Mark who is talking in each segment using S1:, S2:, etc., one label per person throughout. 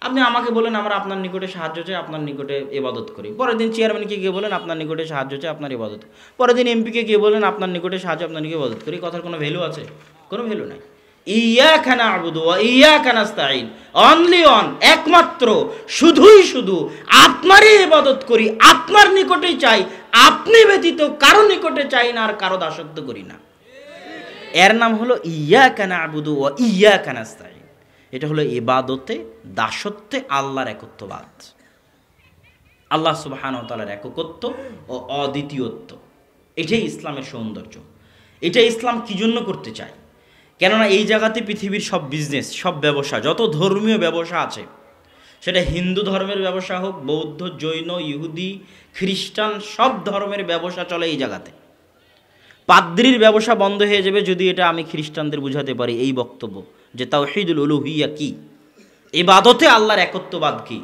S1: আপনি আমাকে বলেন আমরা আপনার নিকটে সাহায্য চাই, আপনার নিকটে ইবাদত করি। পরের দিন চেয়ারম্যানকে গিয়ে বলেন আপনার নিকটে সাহায্য চাই, আপনার ইবাদত। পরের দিন এমপিকে গিয়ে বলেন আপনার নিকটে সাহায্য, আপনার নিকটে ইবাদত করি। কথার কোনো ভ্যালু আছে? কোনো ভ্যালু নাই। ইয়াকা না'বুদু ওয়া ইয়াকা নাস্তাঈন, অনলি অন, একমাত্র, শুধুই শুধু আপনারই ইবাদত করি, আপনার নিকটেই চাই, আপনি ব্যতীত কারো নিকটে চাই না, আর কারো দাসত্ব করি না। এর নাম হলো ইয়াকা না'বুদু ওয়া ইয়াকা নাস্তাঈন। এটা হলো ইবাদতে, দাসত্বে আল্লাহর একত্ববাদ, আল্লাহ সুবহানাহু ওয়া তাআলার একত্ব ও অদ্বিতীয়ত্ব। এটাই ইসলামের সৌন্দর্য। এটা ইসলাম কি জন্য করতে চায়? কেননা এই জায়গাতে পৃথিবীর সব বিজনেস, সব ব্যবসা, যত ধর্মীয় ব্যবসা আছে, সেটা হিন্দু ধর্মের ব্যবসা হোক, বৌদ্ধ, জৈন, ইহুদি, খ্রিস্টান, সব ধর্মের ব্যবসা চলে এই জায়গাতে। পাদ্রির ব্যবসা বন্ধ হয়ে যাবে যদি এটা আমি খ্রিস্টানদের বুঝাতে পারি এই বক্তব্য যে তাওহীদুল উলুহিয়া কি, ইবাদতে আল্লাহর একত্ববাদ কি।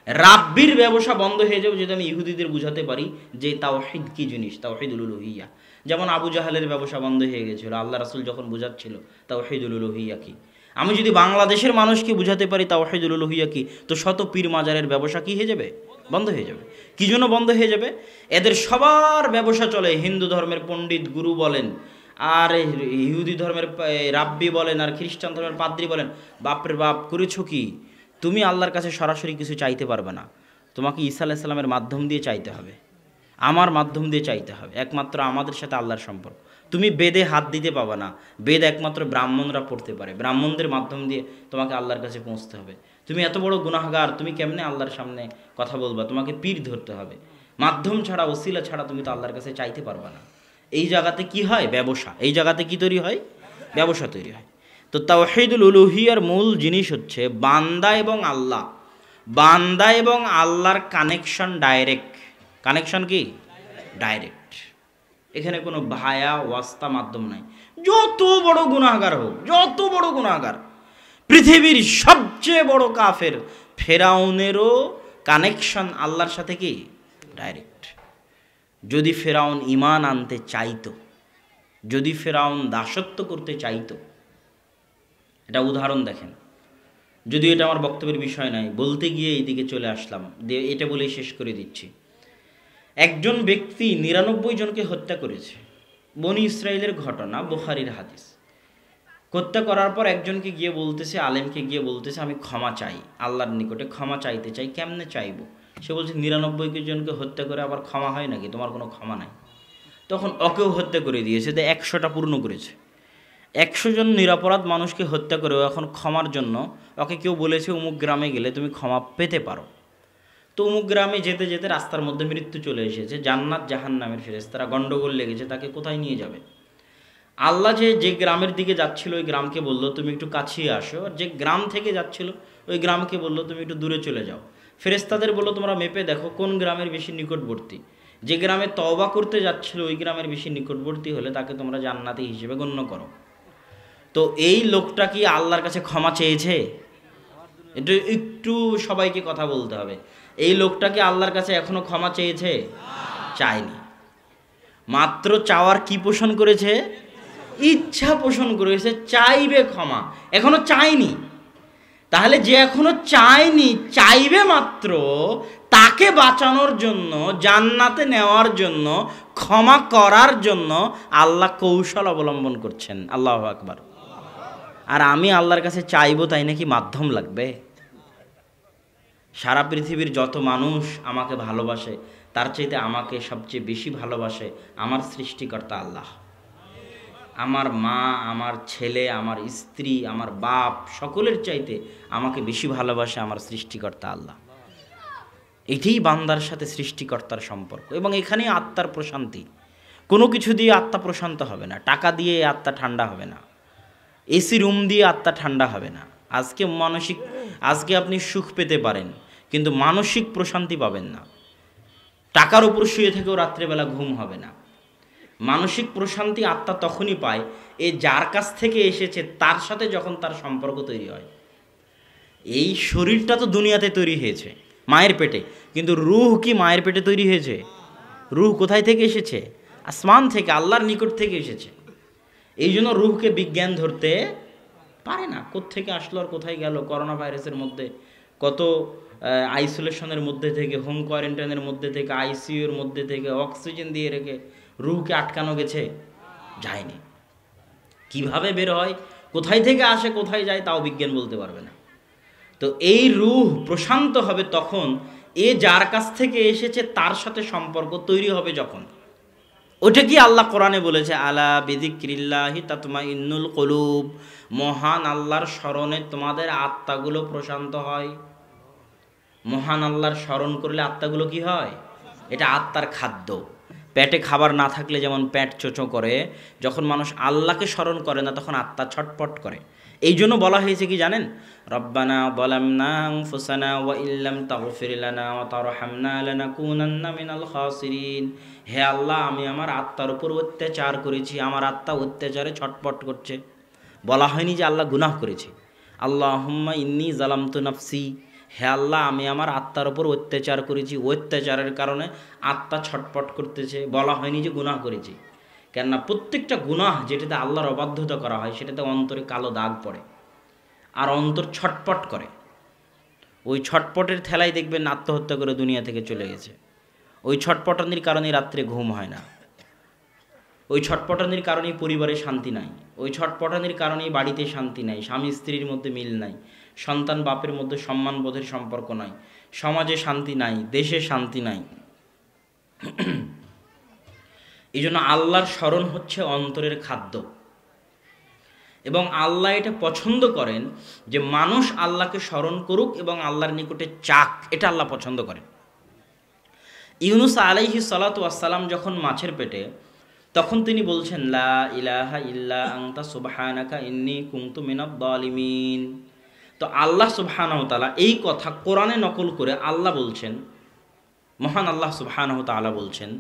S1: রাব্বির ব্যবসা বন্ধ হয়ে যাবে যদি আমি ইহুদিদের বুঝাতে পারি যে তাওহীদ কি জিনিস, তাওহীদুল উলুহিয়া। যেমন আবু জাহালের ব্যবসা বন্ধ হয়ে গেছিল আল্লাহ রাসূল যখন বুঝাচ্ছিল তাওহীদুল উলুহিয়া কি। আমি যদি বাংলাদেশের মানুষকে বুঝাতে পারি তাওহীদুল উলুহিয়া কি, তো শত পীর মাজারের ব্যবসা কি হয়ে যাবে? বন্ধ হয়ে যাবে। কি জন্য বন্ধ হয়ে যাবে? এদের সবার ব্যবসা চলে, হিন্দু ধর্মের পণ্ডিত গুরু বলেন, আর ইহুদি ধর্মের রাব্বি বলেন, আর খ্রিস্টান ধর্মের পাদ্রী বলেন। বাপরে বাপ, করেছো কি? তুমি আল্লাহর কাছে সরাসরি কিছু চাইতে পারবে না, তোমাকে ঈসা আলাইহিস সালামের মাধ্যম দিয়ে চাইতে হবে, আমার মাধ্যম দিয়ে চাইতে হবে। একমাত্র আমাদের সাথে আল্লাহর সম্পর্ক। তুমি বেদে হাত দিতে পাবে না, বেদ একমাত্র ব্রাহ্মণরা পড়তে পারে, ব্রাহ্মণদের মাধ্যম দিয়ে তোমাকে আল্লাহর কাছে পৌঁছতে হবে। তুমি এত বড় গুনাহগার, তুমি কেমনে আল্লাহর সামনে কথা বলবা? তোমাকে পীর ধরতে হবে। মাধ্যম ছাড়া, ওসিলা ছাড়া তুমি তো আল্লাহর কাছে চাইতে পারবা না। এই জায়গাতে কি হয়? ব্যবসা। এই জায়গাতে কি তৈরি হয়? ব্যবসা তৈরি হয়। তো তাওহীদুল উলুহিয়ার মূল জিনিস হচ্ছে বান্দা এবং আল্লাহ, বান্দা এবং আল্লাহর কানেকশন ডাইরেক্ট। কানেকশন কি? ডাইরেক্ট। এখানে কোনো ভায়া ওয়াস্তা মাধ্যম নাই। যত বড় গুনাহগার হোক, যত বড় গুনাহগার, পৃথিবীর সবচেয়ে বড় কাফের ফেরাউনেরও কানেকশন আল্লাহর সাথে কি? ডাইরেক্ট। যদি ফেরাউন ঈমান আনতে চাইতো, যদি ফেরাউন দাসত্ব করতে চাইতো, এটা উদাহরণ দেখেন। যদিও এটা আমার বক্তব্যের বিষয় নাই, বলতে গিয়ে এইদিকে চলে আসলাম, এটা বলেই শেষ করে দিচ্ছি। একজন ব্যক্তি ৯৯ জনকে হত্যা করেছে, বনি ইসরায়েলের ঘটনা, বুখারীর হাদিস। হত্যা করার পর একজনকে গিয়ে বলতেছে, আলেমকে গিয়ে বলতেছে আমি ক্ষমা চাই, আল্লাহর নিকটে ক্ষমা চাইতে চাই। কেমনে চাইবো? সে বলছে ৯৯ জনকে হত্যা করে আবার ক্ষমা হয় নাকি? তোমার কোনো ক্ষমা নাই। তখন ওকেও হত্যা করে দিয়েছে, ১০০টা পূর্ণ করেছে। ১০০ জন নিরপরাধ মানুষকে হত্যা করেও এখন ক্ষমার জন্য ওকে কেউ বলেছে অমুক গ্রামে গেলে তুমি ক্ষমা পেতে পারো। তো অমুক গ্রামে যেতে যেতে রাস্তার মধ্যে মৃত্যু চলে এসেছে, জান্নাত জাহান্নামের ফেরেশতারা গন্ডগোল লেগেছে, তাকে কোথায় নিয়ে যাবে? আল্লাহ যে গ্রামের দিকে যাচ্ছিল ওই গ্রামকে বললো তুমি একটু কাছিয়ে আসো, আর যে গ্রাম থেকে যাচ্ছিল ওই গ্রামকে বললো তুমি একটু দূরে চলে যাও। ফেরেশতাদের বললো তোমরা মেপে দেখো কোন গ্রামের বেশি নিকটবর্তী। যে গ্রামে তওবা করতে যাচ্ছিল ওই গ্রামের বেশি নিকটবর্তী হলে তাকে তোমরা জান্নাতি হিসেবে গণ্য করো। তো এই লোকটা কি আল্লাহর কাছে ক্ষমা চেয়েছে? এটা একটু সবাইকে কথা বলতে হবে। এই লোকটা কি আল্লাহর কাছে এখনো ক্ষমা চেয়েছে? চায়নি। মাত্র চাওয়ার কি পোষণ করেছে? ইচ্ছা পোষণ করেছে, চাইবে ক্ষমা, এখনো চায়নি। তাহলে যে এখনো চায়নি, চাইবে মাত্র, তাকে বাঁচানোর জন্য, জান্নাতে নেওয়ার জন্য, ক্ষমা করার জন্য আল্লাহ কৌশল অবলম্বন করছেন। আল্লাহু আকবার। আর আমি আল্লাহর কাছে চাইবো তাই নাকি মাধ্যম লাগবে? সারা পৃথিবীর যত মানুষ আমাকে ভালোবাসে তার চাইতে আমাকে সবচেয়ে বেশি ভালোবাসে আমার সৃষ্টিকর্তা আল্লাহ। আমার মা, আমার ছেলে, আমার স্ত্রী, আমার বাপ, সকলের চাইতে আমাকে বেশি ভালোবাসে আমার সৃষ্টিকর্তা আল্লাহ। এটাই বান্দার সাথে সৃষ্টিকর্তার সম্পর্ক, এবং এখানেই আত্মার প্রশান্তি। কোনো কিছু দিয়ে আত্মা প্রশান্ত হবে না, টাকা দিয়ে আত্মা ঠান্ডা হবে না, এসি রুম দিয়ে আত্মা ঠান্ডা হবে না। আজকে আপনি সুখ পেতে পারেন কিন্তু মানসিক প্রশান্তি পাবেন না। টাকার উপর শুয়ে থেকেও রাত্রেবেলা ঘুম হবে না। মানসিক প্রশান্তি আত্মা তখনই পায় এ যার কাছ থেকে এসেছে তার সাথে যখন তার সম্পর্ক তৈরি হয়। এই শরীরটা তো দুনিয়াতে তৈরি হয়েছে মায়ের পেটে, কিন্তু রূহ কি মায়ের পেটে তৈরি হয়েছে? রূহ কোথায় থেকে এসেছে? আসমান থেকে, আল্লাহর নিকট থেকে এসেছে। এই জন্য রূহকে বিজ্ঞান ধরতে পারে না, কোত্থেকে আসলো আর কোথায় গেল। করোনা ভাইরাসের মধ্যে কত আইসোলেশনের মধ্যে থেকে, হোম কোয়ারেন্টাইনের মধ্যে থেকে, আইসিইউর মধ্যে থেকে অক্সিজেন দিয়ে রেখে রুহকে আটকানো গেছে? যায়নি। কিভাবে বের হয়, কোথায় থেকে আসে, কোথায় যায়, তাও বিজ্ঞান বলতে পারবে না। তো এই রুহ প্রশান্ত হবে তখন, এ যার কাছ থেকে এসেছে তার সাথে সম্পর্ক তৈরি হবে যখন। ওটা কি আল্লাহ কোরআনে বলেছে, আলা বিযিক্রিল্লাহি তাতমাইন্নুল কুলুব, মহান আল্লাহর স্মরণে তোমাদের আত্মাগুলো প্রশান্ত হয়। মহান আল্লাহর স্মরণ করলে আত্মাগুলো কি হয়? এটা আত্মার খাদ্য। পেটে খাবার না থাকলে যেমন পেট চোচো করে, যখন মানুষ আল্লাহকে স্মরণ করে না তখন আত্মা ছটপট করে। এই জন্য বলা হয়েছে কি জানেন, রব্বানা যালামনা আনফুসানা ওয়া ইল্লাম তাগফির লানা ওয়া তারহামনা লানাকুনান্না মিনাল খাসিরিন। হে আল্লাহ, আমি আমার আত্মার উপর অত্যাচার করেছি, আমার আত্মা অত্যাচারে ছটপট করছে। বলা হয়নি যে আল্লাহ গুনাহ করেছে। আল্লাহুম্মা ইন্নী যালামতু নাফসি, হে আল্লাহ, আমি আমার আত্মার উপর অত্যাচার করেছি, অত্যাচারের কারণে আত্মা ছটপট করতেছে। বলা হয়নি যে গুনাহ করেছি। কেননা প্রত্যেকটা গুনাহ যেটাতে আল্লাহর অবাধ্যতা করা হয় সেটাতে অন্তরে কালো দাগ পড়ে, আর অন্তর ছটপট করে। ওই ছটপটের ঠেলাই দেখবেন আত্মহত্যা করে দুনিয়া থেকে চলে গেছে। ওই ছটপটানির কারণে রাত্রে ঘুম হয় না, ওই ছটপটানির কারণেই পরিবারে শান্তি নাই, ওই ছটপটানির কারণেই বাড়িতে শান্তি নাই, স্বামী স্ত্রীর মধ্যে মিল নাই, সন্তান বাপের মধ্যে সম্মানবোধের সম্পর্ক নাই, সমাজে শান্তি নাই, দেশে শান্তি নাই। এই জন্য আল্লাহর স্মরণ হচ্ছে অন্তরের খাদ্য, এবং আল্লাহ এটা পছন্দ করেন যে মানুষ আল্লাহকে স্মরণ করুক এবং আল্লাহর নিকটে চাক, এটা আল্লাহ পছন্দ করেন। ইউনুস আলাইহিস সালাতু ওয়াস সালাম যখন মাছের পেটে, তখন তিনি বলছেন, লা ইলাহা ইল্লা আনতা সুবহানাকা ইন্নী কুনতু মিনাজ জালিমিন। তো আল্লাহ সুবহানাহু ওয়া তাআলা এই কথা কোরআনে নকল করে আল্লাহ বলছেন, মহান আল্লাহ সুবহানাহু ওয়া তাআলা বলছেন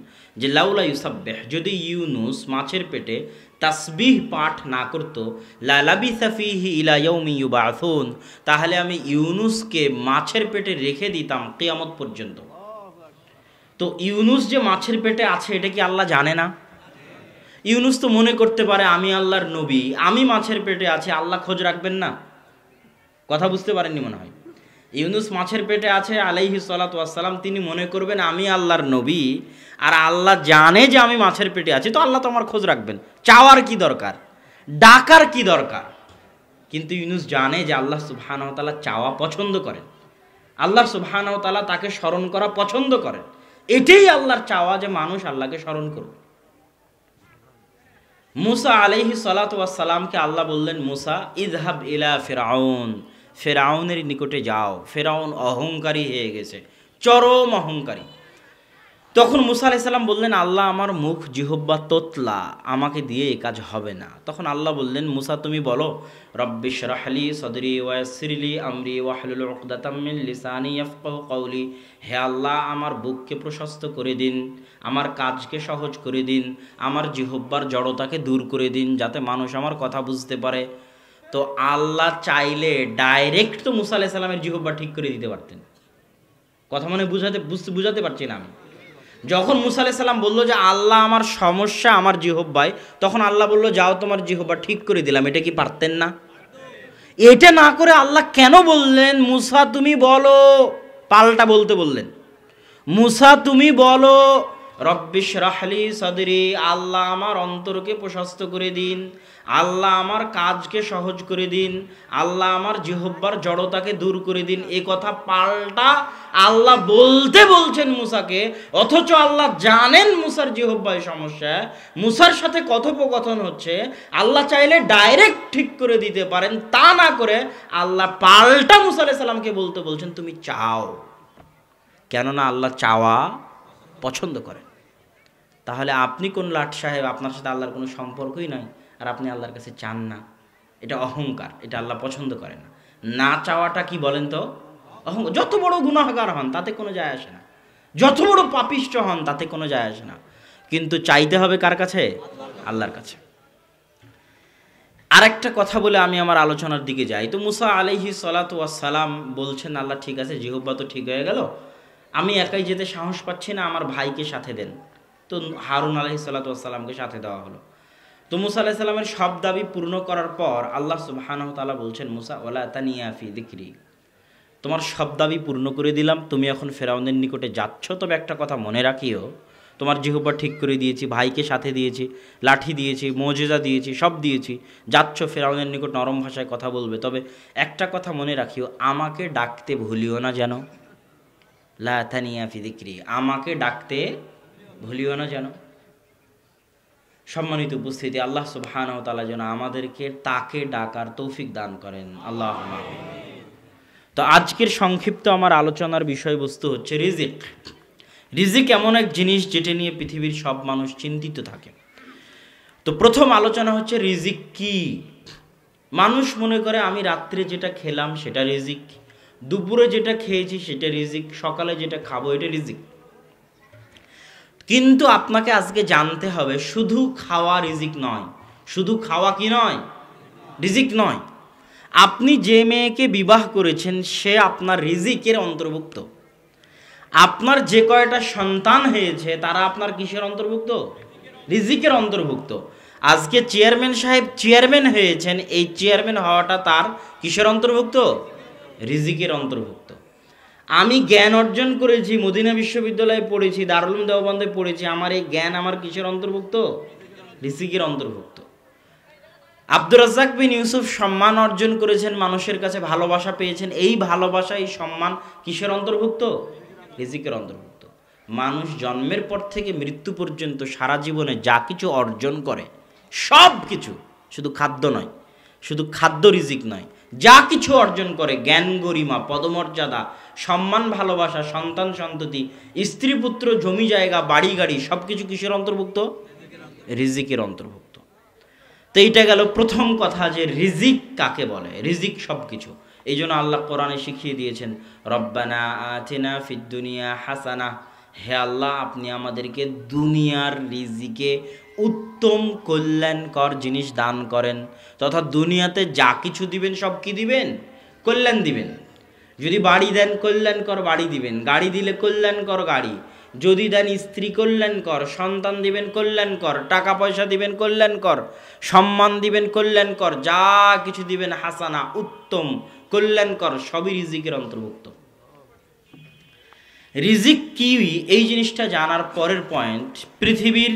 S1: যে লাউলা ইউসাব্বিহ, যদি ইউনুস মাছের পেটে তাসবিহ পাঠ না করত, লা লাবিসা ফীহি ইলা ইয়াউমি ইউবাসুন, তাহলে আমি ইউনুসকে মাছের পেটে রেখে দিতাম কিয়ামত পর্যন্ত। তো ইউনুস যে মাছের পেটে আছে এটা কি আল্লাহ জানে না? ইউনুস তো মনে করতে পারে আমি আল্লাহর নবী, আমি মাছের পেটে আছি, আল্লাহ খোঁজ রাখবেন না? কথা বুঝতে পারেননি মনে হয়। ইউনুস মাছের পেটে আছে আলাইহিস সালাতু ওয়াস সালাম, তিনি মনে করবেন আমি আল্লাহর নবী, আর আল্লাহ জানে যে আমি মাছের পেটে আছি, তো আল্লাহ তো আমার খোঁজ রাখবেন, চাওয়ার কি দরকার, ডাকার কি দরকার? কিন্তু ইউনুস জানে যে আল্লাহ সুবহানাহু ওয়া তাআলা চাওয়া পছন্দ করেন, আল্লাহ সুবহানাহু ওয়া তাআলা তাকে স্মরণ করা পছন্দ করেন। এটাই আল্লাহর চাওয়া যে মানুষ আল্লাহকে স্মরণ করুক। মুসা আলাইহিস সালাতু ওয়াস সালামকে আল্লাহ বললেন, মুসা ইযহাব ইলা ফিরআউন, ফেরাউনের নিকটে যাও। ফেরাউন অহংকারী হয়ে গেছে, চরম অহংকারী। তখন মুসা আলাইহিস সালাম বললেন, আল্লাহ আমার মুখ জিহ্বা তোতলা, আমাকে দিয়ে এই কাজ হবে না। তখন আল্লাহ বললেন, মুসা তুমি বলো, রব্বিশ রাহলি সদরি ওয়া ইয়াসসিরলি আমরি ওয়াহলুল উকদাতাম মিন লিসানি ইয়াফকাহু কওলি। হে আল্লাহ, আমার বুককে প্রশস্ত করে দিন, আমার কাজকে সহজ করে দিন, আমার জিহ্বার জড়তাকে দূর করে দিন, যাতে মানুষ আমার কথা বুঝতে পারে। তো আল্লাহ চাইলে ডাইরেক্ট তো মুসা আলাইহিস সালামের জিহ্বা ঠিক করে দিতে পারতেন। কথা মনে বুঝাতে পারছি না আমি। যখন মুসা আলাইহিস সালাম বলল যে আল্লাহ আমার সমস্যা আমার জিহ্বায়, তখন আল্লাহ বলল যাও তোমার জিহ্বা ঠিক করে দিলাম। এটা কি পারতেন না? এটা না করে আল্লাহ কেন বললেন মুসা তুমি বলো? পাল্টা বলতে বললেন, মুসা তুমি বলো রব্বিশ রাহলি সদরি, আল্লাহ আমার অন্তরকে প্রশস্ত করে দিন, আল্লাহ আমার কাজকে সহজ করে দিন, আল্লাহ আমার জিহ্বার জড়তাকে দূর করে দিন। এ কথা পাল্টা আল্লাহ বলতে বলছেন মুসাকে, অথচ আল্লাহ জানেন মুসার জিহ্বায় সমস্যা, মুসার সাথে কথোপকথন হচ্ছে, আল্লাহ চাইলে ডাইরেক্ট ঠিক করে দিতে পারেন, তা না করে আল্লাহ পাল্টা মুসা আলাইহিস সালামকে বলতে বলছেন তুমি চাও। কেননা আল্লাহ চাওয়া পছন্দ করেন। তাহলে আপনি কোন লাট সাহেব, আপনার সাথে আল্লাহর কোনো সম্পর্কই নাই, আর আপনি আল্লাহর কাছে চান না, এটা অহংকার, এটা আল্লাহ পছন্দ করে না। না চাওয়াটা কি বলেন তো? অহংকার। যত বড় গুনাহগার হন তাতে কোনো যায় আসে না, যত বড় পাপিষ্ঠ হন তাতে কোনো যায় আসে না, কিন্তু চাইতে হবে কার কাছে? আল্লাহর কাছে। আরেকটা কথা বলে আমি আমার আলোচনার দিকে যাই। তো মুসা আলাইহিস সালাতু ওয়াস সালাম বলছেন, আল্লাহ ঠিক আছে, জিহ্বা তো ঠিক হয়ে গেল, আমি একাই যেতে সাহস পাচ্ছি না, আমার ভাইকে সাথে দেন। তো হারুন আলাইহিস সালাতু ওয়াস সালামকে সাথে দেওয়া হলো। তো মুসা আলাইহিস সালামের সব দাবি পূর্ণ করার পর আল্লাহ সুবহানাহু ওয়া তাআলা বলছেন, মুসা ওয়ালা তানিয়া ফি যিকরি, তোমার সব দাবি পূর্ণ করে দিলাম, তুমি এখন ফেরাউনের নিকটে যাচ্ছ। তবে একটা কথা মনে রাখিও, তোমার জিহ্বা ঠিক করে দিয়েছি, ভাইকে সাথে দিয়েছি, লাঠি দিয়েছি, মুজিজা দিয়েছি, সব দিয়েছি, যাচ্ছ ফেরাউনের নিকট নরম ভাষায় কথা বলবে। তবে একটা কথা মনে রাখিও, আমাকে ডাকতে ভুলিও না যেন। লা তানিয়া ফি যিকরি, আমাকে ডাকতে ভুলিও না যেন। সম্মানিত উপস্থিতি, আল্লাহ সুবহানাহু ওয়া তাআলা যেন আমাদেরকে তাকে ডাকার তৌফিক দান করেন, আল্লাহুম্মা আমিন। তো আজকের সংক্ষিপ্ত আমার আলোচনার বিষয়বস্তু হচ্ছে রিজিক। রিজিক এমন এক জিনিস যেটা নিয়ে পৃথিবীর সব মানুষ চিন্তিত থাকে। তো প্রথম আলোচনা হচ্ছে রিজিক কি। মানুষ মনে করে আমি রাত্রে যেটা খেলাম সেটা রিজিক, দুপুরে যেটা খেয়েছি সেটা রিজিক, সকালে যেটা খাবো এটা রিজিক। কিন্তু আপনাকে আজকে জানতে হবে, শুধু খাওয়া রিজিক নয়। শুধু খাওয়া কি নয়? রিজিক নয়। আপনি যে মেয়েকে বিবাহ করেছেন সে আপনার রিজিকের অন্তর্ভুক্ত। আপনার যে কয়টা সন্তান হয়েছে তারা আপনার কিসের অন্তর্ভুক্ত? রিজিকের অন্তর্ভুক্ত। আজকে চেয়ারম্যান সাহেব চেয়ারম্যান হয়েছেন, এই চেয়ারম্যান হওয়াটা তার কিসের অন্তর্ভুক্ত? রিজিকের অন্তর্ভুক্ত। আমি জ্ঞান অর্জন করেছি, মদিনা বিশ্ববিদ্যালয়ে পড়েছি, দারুল উলুম দেওবন্দে পড়েছি, আমার এই জ্ঞান আমার কিসের অন্তর্ভুক্ত? রিজিকের অন্তর্ভুক্ত। আব্দুর রাজ্জাক বিন ইউসুফ সম্মান অর্জন করেছেন, মানুষের কাছে ভালোবাসা পেয়েছেন, এই ভালোবাসা এই সম্মান কিসের অন্তর্ভুক্ত? রিজিকের অন্তর্ভুক্ত। মানুষ জন্মের পর থেকে মৃত্যু পর্যন্ত সারা জীবনে যা কিছু অর্জন করে সব কিছু, শুধু খাদ্য নয়, শুধু খাদ্য রিজিক নয়, যা কিছু অর্জন করে, জ্ঞান গরিমা পদমর্যাদা সম্মান ভালোবাসা সন্তান সন্ততি স্ত্রী পুত্র জমি জায়গা বাড়ি গাড়ি সব কিছু কিসের অন্তর্ভুক্ত? রিজিকের অন্তর্ভুক্ত। তো এইটা গেল প্রথম কথা যে রিজিক কাকে বলে। রিজিক সব কিছু। এই জন্য আল্লাহ কোরআনে শিখিয়ে দিয়েছেন, রব্বানা আতিনা ফিদ দুনিয়া হাসানা, হে আল্লাহ আপনি আমাদেরকে দুনিয়ার রিজিকে উত্তম কল্যাণকর জিনিস দান করেন, তথা দুনিয়াতে যা কিছু দিবেন সব কি দিবেন? কল্যাণ দিবেন। যদি বাড়ি দেন কল্যাণকর বাড়ি দিবেন, গাড়ি দিলে কল্যাণকর গাড়ি, যদি দেন স্ত্রী কল্যাণকর, সন্তান দিবেন কল্যাণকর, টাকা পয়সা দিবেন কল্যাণকর, সম্মান দিবেন কল্যাণকর, যা কিছু দিবেন হাসানা উত্তম কল্যাণকর, সবই রিজিকের অন্তর্ভুক্ত। রিজিক কি এই জিনিসটা জানার পরের পয়েন্ট, পৃথিবীর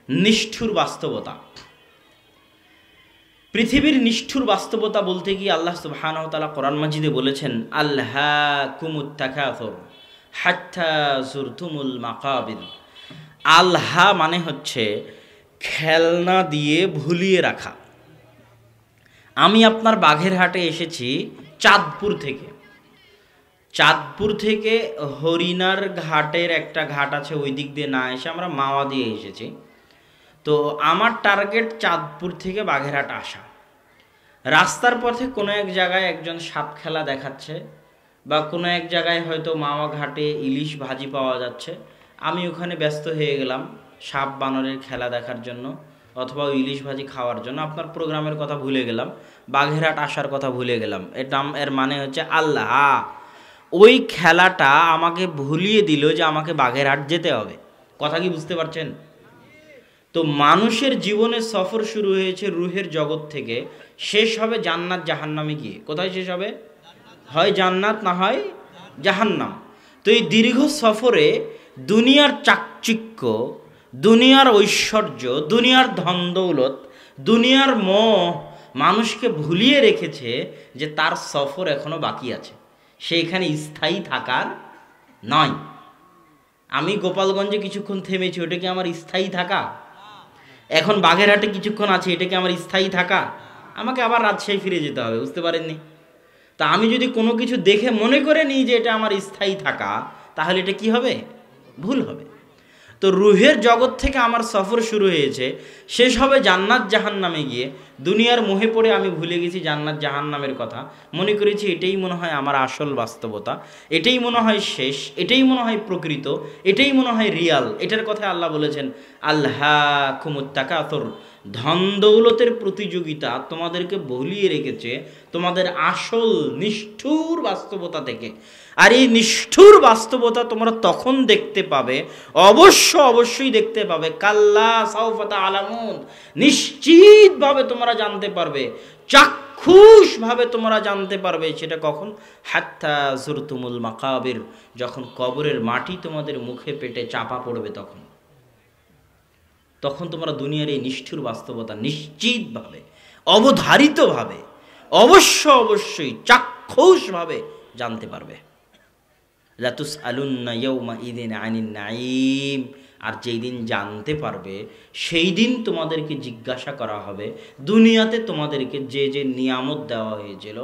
S1: নিষ্ঠুর বাস্তবতা। পৃথিবীর নিষ্ঠুর বাস্তবতা বলতে গিয়ে আল্লাহ সুবহানাহু ওয়া তাআলা কোরআন মাজিদে বলেছেন, আলহাকুমুত তাকাসুর হাত্তা যুরতুমুল মাকাবির। আলহা মানে হচ্ছে খেলনা দিয়ে ভুলিয়ে রাখা। আমি আপনার বাঘেরহাটে এসেছি চাঁদপুর থেকে। চাঁদপুর থেকে হরিণার ঘাটের একটা ঘাট আছে, ওই দিক দিয়ে না এসে আমরা মাওয়া দিয়ে এসেছি। তো আমার টার্গেট চাঁদপুর থেকে বাঘেরহাট আসা। রাস্তার পথে কোনো এক জায়গায় একজন সাপ খেলা দেখাচ্ছে, বা কোনো এক জায়গায় হয়তো মাওয়া ঘাটে ইলিশ ভাজি পাওয়া যাচ্ছে, আমি ওখানে ব্যস্ত হয়ে গেলাম সাপ বানরের খেলা দেখার জন্য অথবা ইলিশ ভাজি খাওয়ার জন্য। আপনার প্রোগ্রামের কথা ভুলে গেলাম, বাঘেরহাট আসার কথা ভুলে গেলাম। এর মানে হচ্ছে আল্লাহ ওই খেলাটা আমাকে ভুলিয়ে দিল যে আমাকে বাঘেরহাট যেতে হবে। কথা কি বুঝতে পারছেন? তো মানুষের জীবনের সফর শুরু হয়েছে রুহের জগৎ থেকে, শেষ হবে জান্নাত জাহান্নামে গিয়ে। কোথায় শেষ হবে? হয় জান্নাত না হয় জাহান্নাম। তো এই দীর্ঘ সফরে দুনিয়ার চাকচিক্য, দুনিয়ার ঐশ্বর্য, দুনিয়ার ধন দৌলত, দুনিয়ার মোহ মানুষকে ভুলিয়ে রেখেছে যে তার সফর এখনো বাকি আছে, সেইখানে স্থায়ী থাকার নয়। আমি গোপালগঞ্জে কিছুক্ষণ থেমেছি, ওটা কি আমার স্থায়ী থাকা? এখন বাঘেরহাটে কিছুক্ষণ আছে, এটা কি আমার স্থায়ী থাকা? আমাকে আবার রাজশাহী ফিরে যেতে হবে, বুঝতে পারেননি? তা আমি যদি কোনো কিছু দেখে মনে করে নিই যে এটা আমার স্থায়ী থাকা, তাহলে এটা কি হবে? ভুল হবে। তো রুহের জগৎ থেকে আমার সফর শুরু হয়েছে, শেষ হবে জান্নাত জাহান্নামে গিয়ে। দুনিয়ার মোহে পড়ে আমি ভুলে গেছি জান্নাত জাহান্নামের কথা, মনে করেছি এটাই মনে হয় আমার আসল বাস্তবতা, এটাই মনে হয় শেষ, এটাই মনে হয় প্রকৃত, এটাই মনে হয় রিয়াল। এটার কথা আল্লাহ বলেছেন, আলহাকুমুত তাকাসুর, ধন দৌলতের প্রতিযোগিতা তোমাদেরকে ভুলিয়ে রেখেছে তোমাদের আসল নিষ্ঠুর বাস্তবতা থেকে। আর এই নিষ্ঠুর বাস্তবতা তোমরা তখন দেখতে পাবে, অবশ্যই দেখতে পাবে, কাল্লা সাউফা তা'লামুন, নিশ্চিতভাবে তোমরা জানতে পারবে, চাক্ষুষভাবে তোমরা জানতে পারবে সেটা কখন? হাত্তা জুরতুমুল মাকাবির, যখন কবরের মাটি তোমাদের মুখে পেটে চাপা পড়বে তখন তোমরা দুনিয়ার এই নিষ্ঠুর বাস্তবতা নিশ্চিতভাবে, অবধারিতভাবে, অবশ্যই চাক্ষুষভাবে জানতে পারবে। লাতুস আলুন্না ইয়াউমা ইদিন আনিন নাঈম, আর যেই দিন জানতে পারবে সেই দিন তোমাদেরকে জিজ্ঞাসা করা হবে দুনিয়াতে তোমাদেরকে যে যে নিয়ামত দেওয়া হয়েছিল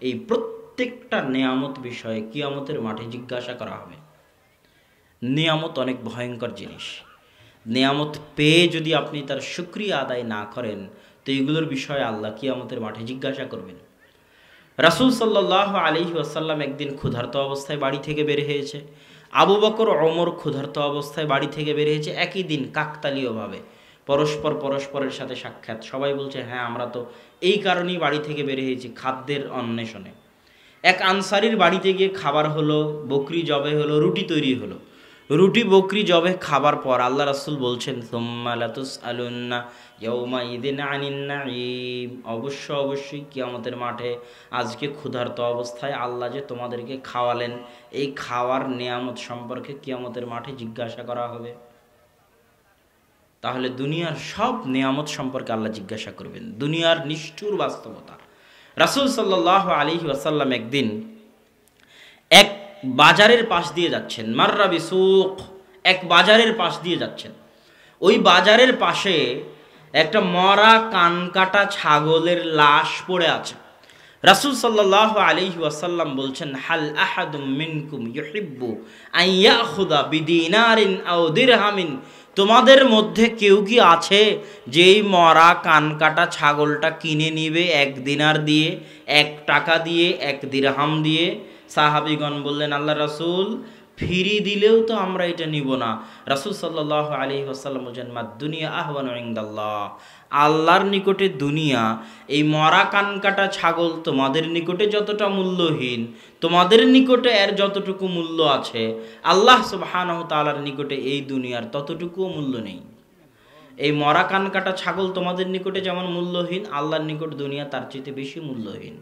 S1: এই প্রত্যেকটা নিয়ামত বিষয়ে কিয়ামতের মাঠে জিজ্ঞাসা করা হবে। নিয়ামত অনেক ভয়ঙ্কর জিনিস। নিয়ামত পেয়ে যদি আপনি তার শুকরিয়া আদায় না করেন তো এগুলোর বিষয়ে আল্লাহ কিয়ামতের মাঠে জিজ্ঞাসা করবেন। রাসূল সাল্লাল্লাহু আলাইহি ওয়াসাল্লাম একদিন ক্ষুধার্ত অবস্থায় বাড়ি থেকে বের হয়েছে, আবু বকর ওমর ক্ষুধার্ত অবস্থায় বাড়ি থেকে বের হয়েছে একই দিন কাকতালীয়ভাবে, পরস্পরের সাথে সাক্ষাৎ। সবাই বলছে হ্যাঁ আমরা তো এই কারণেই বাড়ি থেকে বের হয়েছি, খাদ্যের অন্বেষণে। এক আনসারির বাড়িতে গিয়ে খাবার হলো, বকরি জবে হলো, রুটি তৈরি হলো। রুটি বকরি জবে খাবার পর আল্লাহ রাসূল বলছেন সুম্মা লাতুসআলুন্না ইয়াউমা ইদিন আনিন নাঈম, অবশ্যই কিয়ামতের মাঠে আজকে ক্ষুধার্ত অবস্থায় আল্লাহ যে তোমাদেরকে খাওয়ালেন এই খাওয়ার নিয়ামত সম্পর্কে কিয়ামতের মাঠে জিজ্ঞাসা করা হবে। তাহলে দুনিয়ার সব নিয়ামত সম্পর্কে আল্লাহ জিজ্ঞাসা করবেন, দুনিয়ার নিষ্ঠুর বাস্তবতা। রাসূল সাল্লাল্লাহু আলাইহি ওয়াসাল্লাম একদিন এক বাজারের পাশ দিয়ে যাচ্ছেন, মাররা বিসুক, এক বাজারের পাশ দিয়ে যাচ্ছেন। ওই বাজারের পাশে একটা মরা কানকাটা ছাগলের লাশ পড়ে আছে। রাসূল সাল্লাল্লাহু আলাইহি ওয়াসাল্লাম বলছেন হাল আহাদুম মিনকুম ইউহিব্বু আন ইয়াখুযা বিদিনারিন আও দিরহামিন, তোমাদের মধ্যে কেউ কি আছে যেই মরা কানকাটা ছাগলটা কিনে নিবে 1 দিনার দিয়ে, 1 টাকা দিয়ে, 1 দিরহাম দিয়ে? সাহাবীগণ বললেন আল্লাহ রাসূল ফিরি দিলেও তো আমরা এটা নিব না। রাসূল সাল্লাল্লাহু আলাইহি ওয়াসাল্লাম বলেন মাদ দুনিয়া আহওয়ানু ইনদাল্লাহ, আল্লাহর নিকটে দুনিয়া এই মরা কানকাটা ছাগল তোমাদের নিকটে যতটা মূল্যহীন, তোমাদের নিকটে এর যতটুকু মূল্য আছে আল্লাহ সুবহানাহু তাআলার নিকটে এই দুনিয়ার ততটুকুও মূল্য নেই। এই মরা কানকাটা ছাগল তোমাদের নিকটে যেমন মূল্যহীন, আল্লাহর নিকট দুনিয়া তার চেয়ে বেশি মূল্যহীন।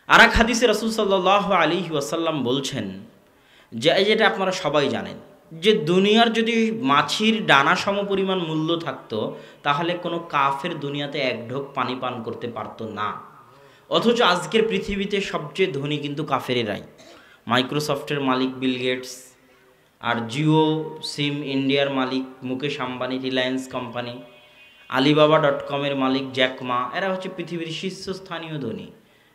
S1: আর এক হাদিসে রাসূল সাল্লাল্লাহু আলাইহি ওয়াসাল্লাম বলছেন যে যেটা আপনারা সবাই জানেন যে দুনিয়ার যদি মাছির ডানা সমপরিমাণ মূল্য থাকতো তাহলে কোনো কাফের দুনিয়াতে 1 ঢোক পানি পান করতে পারতো না। অথচ আজকের পৃথিবীতে সবচেয়ে ধনী কিন্তু কাফেরেরাই। মাইক্রোসফটের মালিক বিল গেটস, আর জিও সিম ইন্ডিয়ার মালিক মুকেশ আম্বানি, রিলায়েন্স কোম্পানি, আলিবাবা.কমের মালিক জ্যাক মা, এরা হচ্ছে পৃথিবীর শীর্ষস্থানীয় ধনী।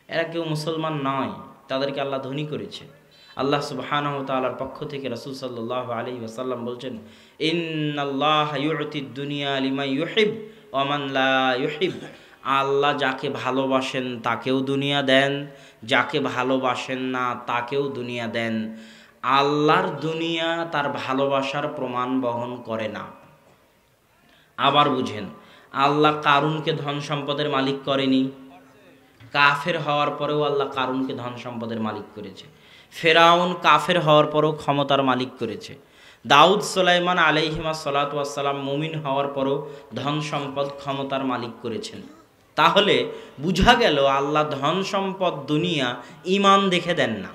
S1: এরা কেউ মুসলমান নয়, তাদেরকে আল্লাহ ধনী করেছে। আল্লাহ সুবহানাহু ওয়া তাআলার পক্ষ থেকে রাসূল সাল্লাল্লাহু আলাইহি ওয়াসাল্লাম বলছেন ইন্নাল্লাহা ইউতিদ দুনিয়া লিমান ইউহিব ওয়া মান লা ইউহিব, আল্লাহ যাকে ভালোবাসেন তাকেও দুনিয়া দেন, যাকে ভালোবাসেন না তাকেও দুনিয়া দেন। আল্লাহর দুনিয়া তার ভালোবাসার প্রমাণ বহন করে না। আবার বুঝেন, আল্লাহ কারুনকে ধন সম্পদের মালিক করেনি, কাফের হওয়ার পরেও আল্লাহ কারুনকে ধন সম্পদের মালিক করেছে। ফেরাউন কাফের হওয়ার পরও ক্ষমতার মালিক করেছে। দাউদ সুলাইমান আলাইহিমা সালাতু ওয়াসসালাম মুমিন হওয়ার পরও ধন সম্পদ ক্ষমতার মালিক করেছেন। তাহলে বুঝা গেল আল্লাহ ধন সম্পদ দুনিয়া ঈমান দেখে দেন না,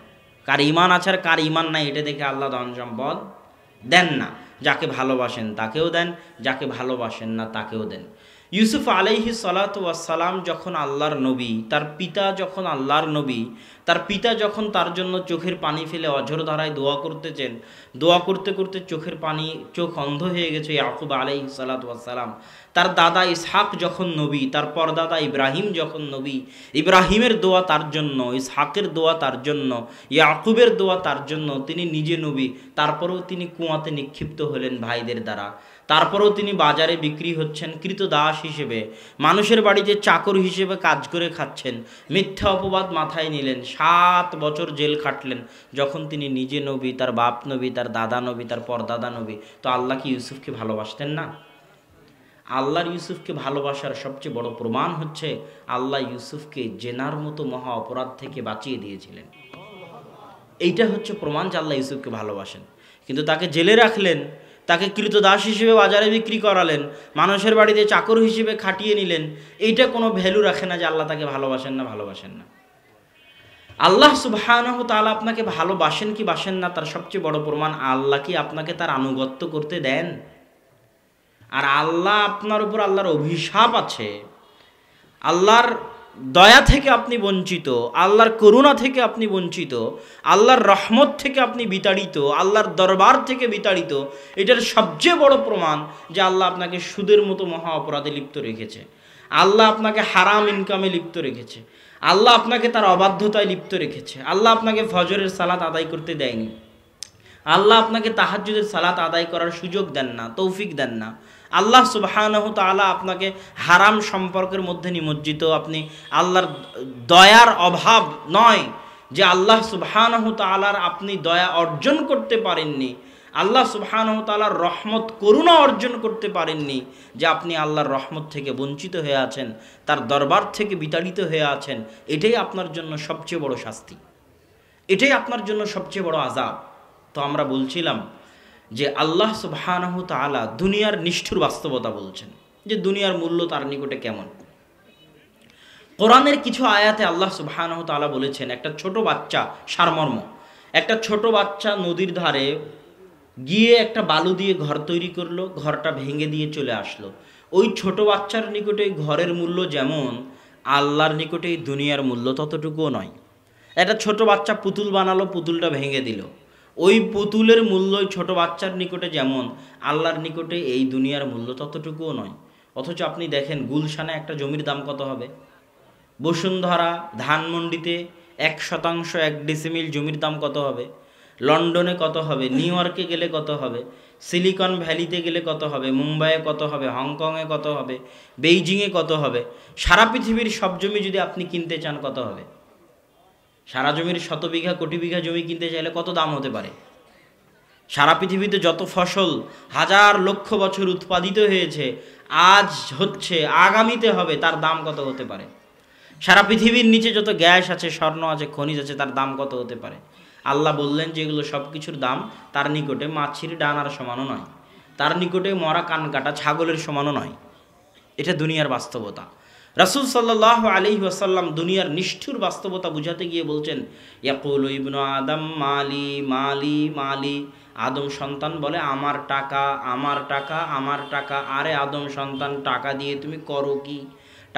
S1: কার ঈমান আছে আর কার ঈমান নাই এটা দেখে আল্লাহ ধন সম্পদ দেন না। যাকে ভালোবাসেন তাকেও দেন, যাকে ভালোবাসেন না তাকেও দেন। ইউসুফ আলাইহি সালাতু ওয়াসসালাম যখন আল্লাহর নবী, তার পিতা যখন আল্লাহর নবী, তার পিতা যখন তার জন্য চোখের পানি ফেলে অঝর ধারায় দোয়া করতেছেন, দোয়া করতে করতে চোখ অন্ধ হয়ে গেছে ইয়াকুব আলাইহি সালাতু ওয়াসসালাম। তার দাদা ইসহাক যখন নবী, তার পরদাদা ইব্রাহিম যখন নবী, ইব্রাহিমের দোয়া তার জন্য, ইসহাকের দোয়া তার জন্য, ইয়াকুবের দোয়া তার জন্য, তিনি নিজে নবী, তারপরেও তিনি কুয়াতে নিক্ষিপ্ত হলেন ভাইদের দ্বারা। তারপরেও তিনি বাজারে বিক্রি হচ্ছেন কৃতদাস হিসেবে, মানুষের বাড়িতে চাকর হিসেবে কাজ করে খাচ্ছেন, মিথ্যা অপবাদ মাথায় নিলেন, 7 বছর জেল খাটলেন। যখন তিনি নিজে নবী, তার বাপ নবী, তার দাদা নবী, তার পরদাদা নবী, তো আল্লাহ কি ইউসুফকে ভালোবাসতেন না? আল্লাহর ইউসুফকে ভালোবাসার সবচেয়ে বড় প্রমাণ হচ্ছে আল্লাহ ইউসুফকে জেনার মতো মহা অপরাধ থেকে বাঁচিয়ে দিয়েছিলেন। এইটা হচ্ছে প্রমাণ যে আল্লাহ ইউসুফকে ভালোবাসেন। কিন্তু তাকে জেলে রাখলেন, তাকে কৃতদাস হিসেবে বাজারে বিক্রি করালেন, মানুষের বাড়িতে চাকর হিসেবে খাটিয়ে নিলেন, এইটা কোনো ভ্যালু রাখে না যে আল্লাহ তাকে ভালোবাসেন না ভালোবাসেন না। আল্লাহ সুবহানাহু তাআলা আপনাকে ভালোবাসেন কি বাসেন না তার সবচেয়ে বড় প্রমাণ আল্লাহ কি আপনাকে তার আনুগত্য করতে দেন। আর আল্লাহ আপনার উপর আল্লাহর অভিশাপ আছে, আল্লাহর দয়া থেকে আপনি বঞ্চিত, আল্লাহর করুণা থেকে আপনি বঞ্চিত, আল্লাহর রহমত থেকে আপনি বিতাড়িত, আল্লাহর দরবার থেকে বিতাড়িত। এটার সবচেয়ে বড় প্রমাণ যে আল্লাহ আপনাকে সুদের মতো মহা অপরাধে লিপ্ত রেখেছে, আল্লাহ আপনাকে হারাম ইনকামে লিপ্ত রেখেছে, আল্লাহ আপনাকে তার অবাধ্যতায় লিপ্ত রেখেছে, আল্লাহ আপনাকে ফজরের সালাত আদায় করতে দেয়নি, আল্লাহ আপনাকে তাহাজ্জুদের সালাত আদায় করার সুযোগ দেন না, তৌফিক দেন না। আল্লাহ সুবহানাহু তাআলা আপনাকে হারাম সম্পর্কের মধ্যে নিমজ্জিত। আপনি আল্লাহর দয়ার অভাব নয় যে আল্লাহ সুবহানাহু তাআলার আপনি দয়া অর্জন করতে পারেননি, আল্লাহ সুবহানাহু তাআলার রহমত করুণা অর্জন করতে পারেননি, যে আপনি আল্লাহর রহমত থেকে বঞ্চিত হয়ে আছেন, তার দরবার থেকে বিতাড়িত হয়ে আছেন। এটাই আপনার জন্য সবচেয়ে বড় শাস্তি, এটাই আপনার জন্য সবচেয়ে বড় আযাব। তো আমরা বলছিলাম যে আল্লাহ সুবহানাহু তাআলা দুনিয়ার নিষ্ঠুর বাস্তবতা বলছেন, যে দুনিয়ার মূল্য তার নিকটে কেমন। কোরআনের কিছু আয়াতে আল্লাহ সুবহানাহু তাআলা বলেছেন, একটা ছোট বাচ্চা, সারমর্ম, একটা ছোট বাচ্চা নদীর ধারে গিয়ে একটা বালু দিয়ে ঘর তৈরি করলো, ঘরটা ভেঙে দিয়ে চলে আসলো। ওই ছোট বাচ্চার নিকটে ঘরের মূল্য যেমন, আল্লাহর নিকটে এই দুনিয়ার মূল্য ততটুকুও নয়। একটা ছোট বাচ্চা পুতুল বানালো, পুতুলটা ভেঙে দিল, ওই পুতুলের মূল্য ছোট বাচ্চার নিকটে যেমন, আল্লাহর নিকটে এই দুনিয়ার মূল্য ততটুকুও নয়। অথচ আপনি দেখেন গুলশানে একটা জমির দাম কত হবে, বসুন্ধরা ধানমন্ডিতে 1% 1 ডেসিমিল জমির দাম কত হবে, লন্ডনে কত হবে, নিউ ইয়র্কে গেলে কত হবে, সিলিকন ভ্যালিতে গেলে কত হবে, মুম্বাইয়ে কত হবে, হংকংয়ে কত হবে, বেইজিংয়ে কত হবে। সারা পৃথিবীর সব জমি যদি আপনি কিনতে চান কত হবে? সারা জমির 100 বিঘা কোটি বিঘা জমি কিনতে চাইলে কত দাম হতে পারে? সারা পৃথিবীতে যত ফসল হাজার লক্ষ বছর উৎপাদিত হয়েছে, আজ হচ্ছে, আগামীতে হবে, তার দাম কত হতে পারে? সারা পৃথিবীর নিচে যত গ্যাস আছে, স্বর্ণ আছে, খনিজ আছে, তার দাম কত হতে পারে? আল্লাহ বললেন যে এগুলো সব কিছুর দাম তার নিকটে মাছির ডানার সমানও নয়, তার নিকটে মরা কান কাটা ছাগলের সমানও নয়। এটা দুনিয়ার বাস্তবতা। রাসূল সাল্লাল্লাহু আলাইহি ওয়াসাল্লাম দুনিয়ার নিষ্ঠুর বাস্তবতা বুঝাতে গিয়ে বলছেন, ইয়াকুলু ইবনু আদম মালি মালি মালি। আদম সন্তান বলে আমার টাকা আমার টাকা আমার টাকা। আরে আদম সন্তান, টাকা দিয়ে তুমি করো কি?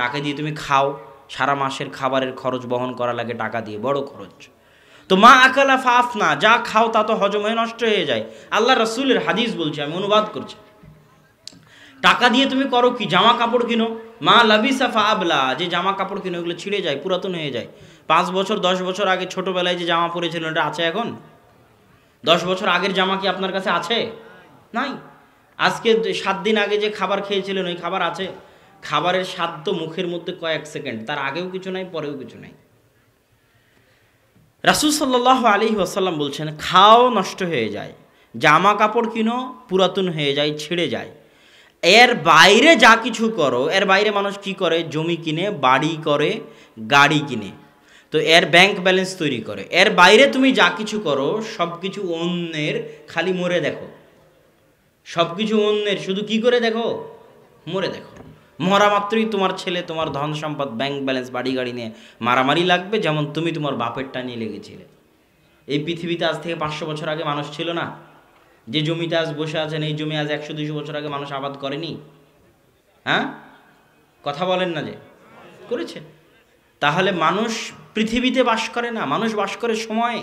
S1: টাকা দিয়ে তুমি খাও, সারা মাসের খাবারের খরচ বহন করা লাগে টাকা দিয়ে, বড় খরচ। তো মা আকালা ফাফনা, যা খাও তা তো হজম হয়ে নষ্ট হয়ে যায়। আল্লাহ রাসূলের হাদিস বলছে, আমি অনুবাদ করছি। টাকা দিয়ে তুমি করো কি? জামা কাপড় কিনো। মা লাবিসা ফাআবলা, যে জামা কাপড় কিনো ওগুলো ছিঁড়ে যায়, পুরাতন হয়ে যায়। 5 বছর 10 বছর আগে ছোটোবেলায় যে জামা পরেছিল এটা আছে এখন? 10 বছর আগের জামা কি আপনার কাছে আছে? নাই। আজকে 7 দিন আগে যে খাবার খেয়েছিলেন ওই খাবার আছে? খাবারের স্বাদ তো মুখের মধ্যে কয়েক সেকেন্ড, তার আগেও কিছু নাই, পরেও কিছু নাই। রাসূল সাল্লাল্লাহু আলাইহি ওয়াসাল্লাম বলছেন, খাও নষ্ট হয়ে যায়, জামা কাপড় কিনো পুরাতন হয়ে যায়, ছিঁড়ে যায়। এর বাইরে যা কিছু করো, এর বাইরে মানুষ কি করে? জমি কিনে, বাড়ি করে, গাড়ি কিনে, তো এর ব্যাংক ব্যালেন্স তৈরি করে। এর বাইরে তুমি যা কিছু করো সব কিছু অন্যের, খালি মরে দেখো। সব কিছু অন্যের, শুধু কি করে দেখো? মরে দেখো। মরা মাত্রই তোমার ছেলে, তোমার ধন সম্পদ, ব্যাংক ব্যালেন্স, বাড়ি গাড়ি নিয়ে মারামারি লাগবে, যেমন তুমি তোমার বাপেরটা নিয়ে লেগেছিলে। এই পৃথিবীতে আজ থেকে 500 বছর আগে মানুষ ছিল না? যে জমিতে আজ বসে আছেন, এই জমি আজ 100-200 বছর আগে মানুষ আবাদ করেনি? হ্যাঁ, কথা বলেন না যে করেছে। তাহলে মানুষ পৃথিবীতে বাস করে না, মানুষ বাস করে সময়ে।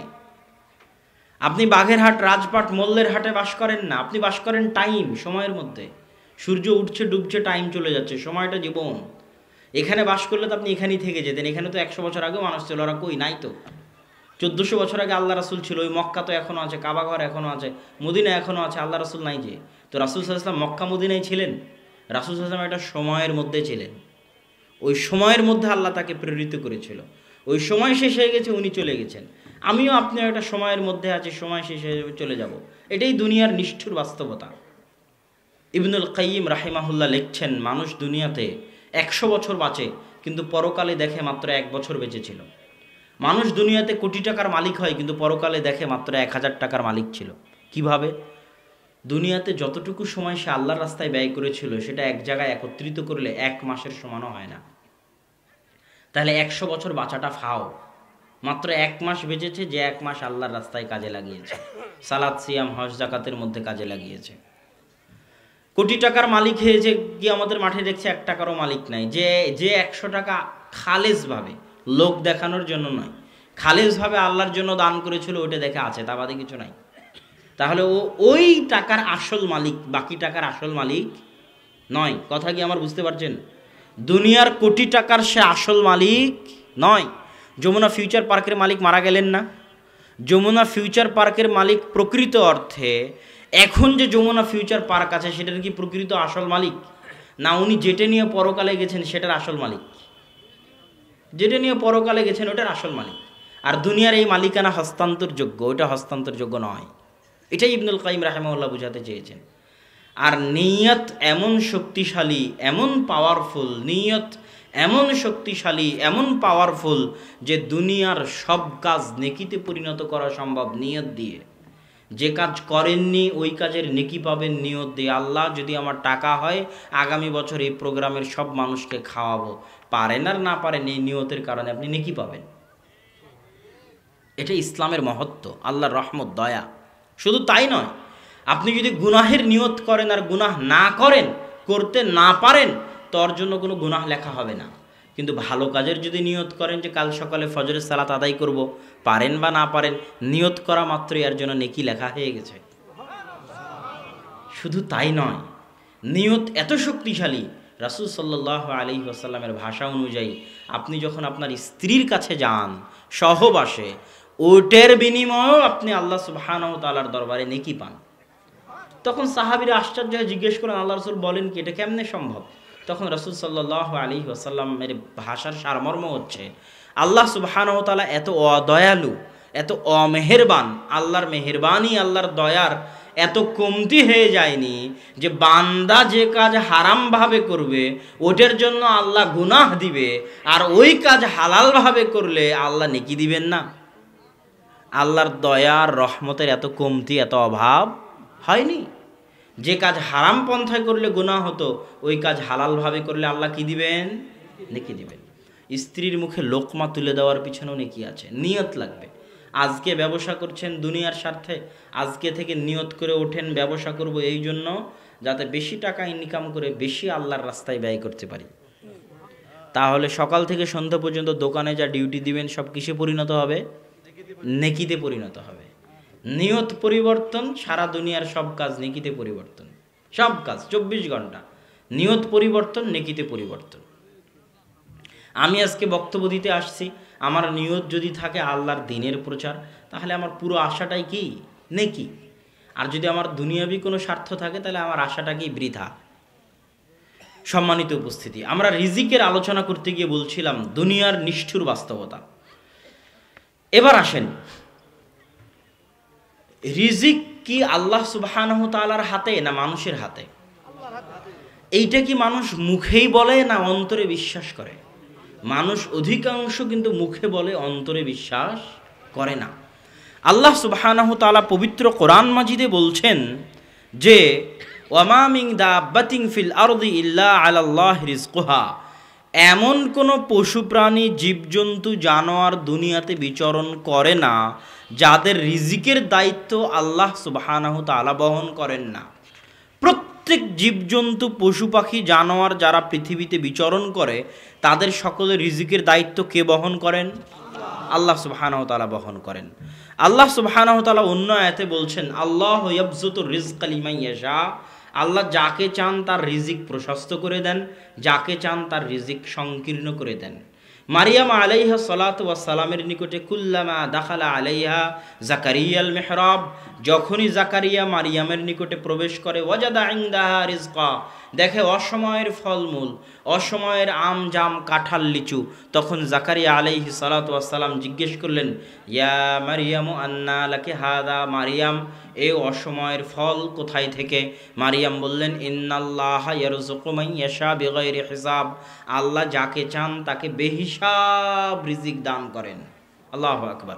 S1: আপনি বাঘেরহাট, রাজপাট, মল্লের হাটে বাস করেন না, আপনি বাস করেন টাইম, সময়ের মধ্যে। সূর্য উঠছে ডুবছে, টাইম চলে যাচ্ছে, সময়টা জীবন। এখানে বাস করলে তো আপনি এখানেই থেকে যেতেন। এখানে তো 100 বছর আগেও মানুষ ছিল, ওরা কই? নাই তো। 1400 বছর আগে আল্লাহ রাসূল ছিল, ওই মক্কা তো এখনও আছে, কাবাঘর এখনও আছে, মদিনা এখনও আছে, আল্লাহ রাসূল নাই যে। তো রাসূল সাল্লাল্লাহু আলাইহি ওয়াসাল্লাম মক্কা মদিনায় ছিলেন? রাসূল সাল্লাল্লাহু আলাইহি ওয়াসাল্লাম একটা সময়ের মধ্যে ছিলেন, ওই সময়ের মধ্যে আল্লাহ তাকে প্রেরিত করেছিল। ওই সময় শেষ হয়ে গেছে, উনি চলে গেছেন। আমিও আপনিও একটা সময়ের মধ্যে আছি, সময় শেষ হয়ে যাবে, চলে যাব। এটাই দুনিয়ার নিষ্ঠুর বাস্তবতা। ইবনুল কাইয়িম রাহিমাহুল্লাহ লিখছেন, মানুষ দুনিয়াতে 100 বছর বাঁচে, কিন্তু পরকালে দেখে মাত্র 1 বছর বেঁচেছিল। মানুষ দুনিয়াতে কোটি টাকার মালিক হয়, কিন্তু পরকালে দেখে মাত্র 1000 টাকার মালিক ছিল। কিভাবে? দুনিয়াতে যতটুকু সময় সে আল্লাহর রাস্তায় ব্যয় করেছিল সেটা এক জায়গায় একত্রিত করলে 1 মাসের সমানও হয় না। তাহলে 100 বছর বাঁচাটা ফাও। মাত্র 1 মাস বেঁচেছে, যে 1 মাস আল্লাহর রাস্তায় কাজে লাগিয়েছে, সালাত সিয়াম হজ জাকাতের মধ্যে কাজে লাগিয়েছে। কোটি টাকার মালিক হয়েছে, কি আমাদের মাঠে দেখছে 1 টাকারও মালিক নাই। যে 100 টাকা খালেজভাবে, লোক দেখানোর জন্য নয়, খালেজভাবে আল্লাহর জন্য দান করেছিল, ওইটা দেখে আছে, তা বাদে কিছু নাই। তাহলে ওই টাকার আসল মালিক, বাকি টাকার আসল মালিক নয়। কথা কি আমার বুঝতে পারছেন? দুনিয়ার কোটি টাকার সে আসল মালিক নয়। যমুনা ফিউচার পার্কের মালিক মারা গেলেন না? যমুনা ফিউচার পার্কের মালিক প্রকৃত অর্থে এখন যে যমুনা ফিউচার পার্ক আছে সেটার কি প্রকৃত আসল মালিক? না উনি যেটা নিয়ে পরকালে গেছেন সেটার আসল মালিক? যেটা নিয়ে পরকালে গেছেন ওটার আসল মালিক। আর দুনিয়ার এই মালিকানা হস্তান্তরযোগ্য, ওটা হস্তান্তরযোগ্য নয়। এটাই ইবনুল কাইয়িম রাহিমাহুল্লাহ বুঝাতে চেয়েছেন। আর নিয়ত এমন শক্তিশালী, এমন পাওয়ারফুল, নিয়ত এমন শক্তিশালী, এমন পাওয়ারফুল যে দুনিয়ার সব কাজ নেকিতে পরিণত করা সম্ভব নিয়ত দিয়ে। যে কাজ করেননি ওই কাজের নেকি পাবেন নিয়ত দিয়ে। আল্লাহ যদি আমার টাকা হয় আগামী বছর এই প্রোগ্রামের সব মানুষকে খাওয়াবো, পারেন আর না পারেন এই নিয়তের কারণে আপনি নেকি পাবেন। এটা ইসলামের মহত্ব, আল্লাহর রহমত, দয়া। শুধু তাই নয়, আপনি যদি গুনাহের নিয়ত করেন আর গুনাহ না করেন, করতে না পারেন, তোর জন্য কোনো গুনাহ লেখা হবে না। কিন্তু ভালো কাজের যদি নিয়ত করেন যে কাল সকালে ফজরের সালাত আদায় করব, পারেন বা না পারেন, নিয়ত করা মাত্রই এর জন্য নেকি লেখা হয়ে গেছে। শুধু তাই নয়, নিয়ত এত শক্তিশালী, রাসূল সাল্লাল্লাহু আলাইহি ওয়াসাল্লামের ভাষা অনুযায়ী আপনি যখন আপনার স্ত্রীর কাছে যান সহবাসে, ওটের বিনিময়েও আপনি আল্লাহ সুবহানাহু ওয়া তাআলার দরবারে নেকি পান। তখন সাহাবীরা আশ্চর্য হয়ে জিজ্ঞেস করেন, আল্লাহ রাসূল বলেন কি, এটা কেমনে সম্ভব? তখন রাসূল সাল্লাল্লাহু আলাইহি ওয়াসাল্লামের ভাষার সারমর্ম হচ্ছে, আল্লাহ সুবহানাহু ওয়া তাআলা এত অদয়ালু, এত অমেহেরবান, আল্লাহর মেহেরবানি, আল্লাহর দয়ার এত কমতি হয়ে যায়নি যে বান্দা যে কাজ হারামভাবে করবে ওটার জন্য আল্লাহ গুনাহ দিবে, আর ওই কাজ হালালভাবে করলে আল্লাহ নেকি দিবেন না। আল্লাহর দয়ার রহমতের এত কমতি, এত অভাব হয়নি। যে কাজ হারাম পন্থায় করলে গুনাহ হতো, ওই কাজ হালালভাবে করলে আল্লাহ কি দিবেন? নেকি দিবেন। স্ত্রীর মুখে লোকমা তুলে দেওয়ার পিছনেও নেকি আছে। নিয়ত লাগবে। আজকে ব্যবসা করছেন দুনিয়ার স্বার্থে, আজকে থেকে নিয়ত করে ওঠেন ব্যবসা করব এই জন্য যাতে বেশি টাকা ইনকাম করে বেশি আল্লাহর রাস্তায় ব্যয় করতে পারি। তাহলে সকাল থেকে সন্ধ্যা পর্যন্ত দোকানে যা ডিউটি দিবেন সব কিসে পরিণত হবে? নেকিতে পরিণত হবে। নিয়ত পরিবর্তন, সারা দুনিয়ার সব কাজ নেকিতে পরিবর্তন। সব কাজ 24 ঘন্টা নিয়ত পরিবর্তন, নেকিতে পরিবর্তন। আমি আজকে বক্তব্য দিতে আসছি, আমার নিয়ত যদি থাকে আল্লাহর দ্বীনের প্রচার, তাহলে আমার পুরো আশাটাই কি? নেকি। আর যদি আমার দুনিয়াবি কোনো স্বার্থ থাকে তাহলে আমার আশাটা কি? বৃথা। সম্মানিত উপস্থিতি, আমরা রিজিকের আলোচনা করতে গিয়ে বলছিলাম দুনিয়ার নিষ্ঠুর বাস্তবতা। এবার আসেন, রিজিক কি আল্লাহ সুবহানাহু ওয়া তাআলার হাতে না মানুষের হাতে? এইটা কি মানুষ মুখেই বলে না অন্তরে বিশ্বাস করে? মানুষ অধিকাংশ কিন্তু মুখে বলে, অন্তরে বিশ্বাস করে না। আল্লাহ সুবহানাহু ওয়া তাআলা পবিত্র কোরআন মাজিদে বলছেন যে ওয়ামা মিন দাব্বাতিন ফিল আরদি ইল্লা আলাল্লাহি রিজকুহা, এমন কোনো পশু প্রাণী, জীবজন্তু, জানোয়ার দুনিয়াতে বিচরণ করে না যাদের রিজিকের দায়িত্ব আল্লাহ সুবহানাহু ওয়া তাআলা বহন করেন না। প্রত্যেক জীবজন্তু, পশু পাখি, জানোয়ার যারা পৃথিবীতে বিচরণ করে তাদের সকলের রিজিকের দায়িত্ব কে বহন করেন? আল্লাহ সুবহানাহু ওয়া তাআলা বহন করেন। আল্লাহ সুবহানাহু ওয়া তাআলা অন্য আয়াতে বলছেন, আল্লাহু ইয়াবসুতু রিজকা লিমান ইয়াশা, আল্লাহ যাকে চান তার রিজিক প্রশস্ত করে দেন, যাকে চান তার রিজিক সংকীর্ণ করে দেন। মারিয়াম আলাইহা সালাতু ওয়াস সালামের নিকটে কুল্লামা দাখালা আলাইহা জাকারিয়াল মিহরাব, যখনই জাকারিয়া মারিয়ামের নিকটে প্রবেশ করে, ওয়াজাদা ইনদাহা রিজকা, দেখে অসময়ের ফলমূল, অসময়ের আম, জাম, কাঁঠাল, লিচু, তখন জাকারিয়া আলাইহি সালাতু ওয়াস সালাম জিজ্ঞেস করলেন, ইয়া মারিয়ামু আন্না লাকি হাদা, মারিয়াম এই অসময়ের ফল কোথায় থেকে? মারিয়াম বললেন, ইন্নাল্লাহা ইয়ারযুকু মান ইয়াশা বিগাইরি হিসাব, আল্লাহ যাকে চান তাকে বেহিসাব রিজিক দান করেন। আল্লাহু আকবার।